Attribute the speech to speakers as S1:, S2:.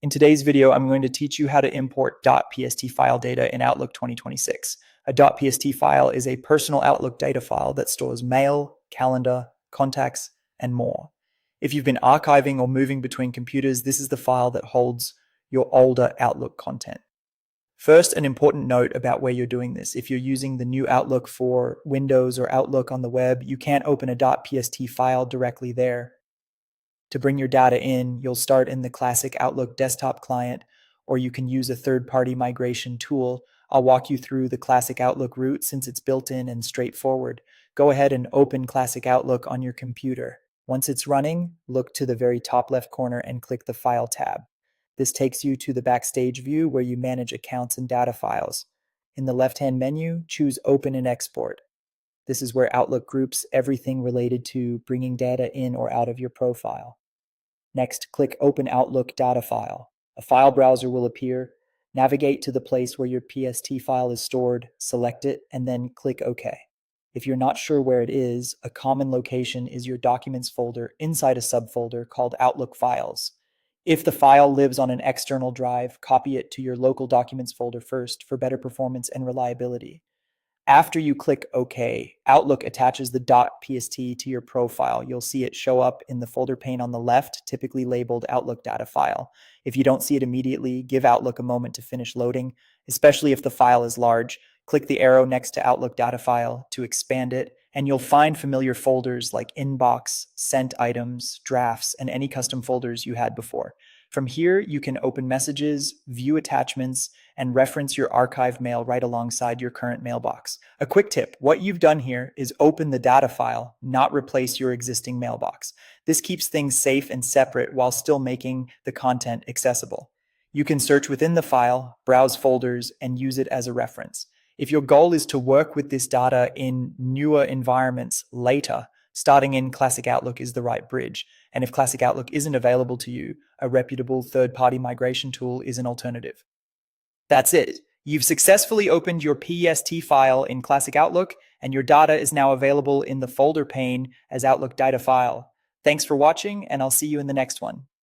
S1: In today's video, I'm going to teach you how to import .pst file data in Outlook 2026. A .pst file is a personal Outlook data file that stores mail, calendar, contacts, and more. If you've been archiving or moving between computers, this is the file that holds your older Outlook content. First, an important note about where you're doing this. If you're using the new Outlook for Windows or Outlook on the web, you can't open a .pst file directly there. To bring your data in, you'll start in the classic Outlook desktop client, or you can use a third-party migration tool. I'll walk you through the classic Outlook route since it's built in and straightforward. Go ahead and open classic Outlook on your computer. Once it's running, look to the very top left corner and click the File tab. This takes you to the Backstage view where you manage accounts and data files. In the left-hand menu, choose Open and Export. This is where Outlook groups everything related to bringing data in or out of your profile. Next, click Open Outlook Data File. A file browser will appear. Navigate to the place where your PST file is stored, select it, and then click OK. If you're not sure where it is, a common location is your Documents folder inside a subfolder called Outlook Files. If the file lives on an external drive, copy it to your local Documents folder first for better performance and reliability. After you click OK, Outlook attaches the .pst to your profile. You'll see it show up in the folder pane on the left, typically labeled Outlook Data File. If you don't see it immediately, give Outlook a moment to finish loading, especially if the file is large. Click the arrow next to Outlook Data File to expand it, and you'll find familiar folders like Inbox, Sent Items, Drafts, and any custom folders you had before. From here, you can open messages, view attachments, and reference your archived mail right alongside your current mailbox. A quick tip, what you've done here is open the data file, not replace your existing mailbox. This keeps things safe and separate while still making the content accessible. You can search within the file, browse folders, and use it as a reference. If your goal is to work with this data in newer environments later, starting in Classic Outlook is the right bridge. And if Classic Outlook isn't available to you, a reputable third-party migration tool is an alternative. That's it. You've successfully opened your PST file in Classic Outlook, and your data is now available in the folder pane as Outlook Data File. Thanks for watching, and I'll see you in the next one.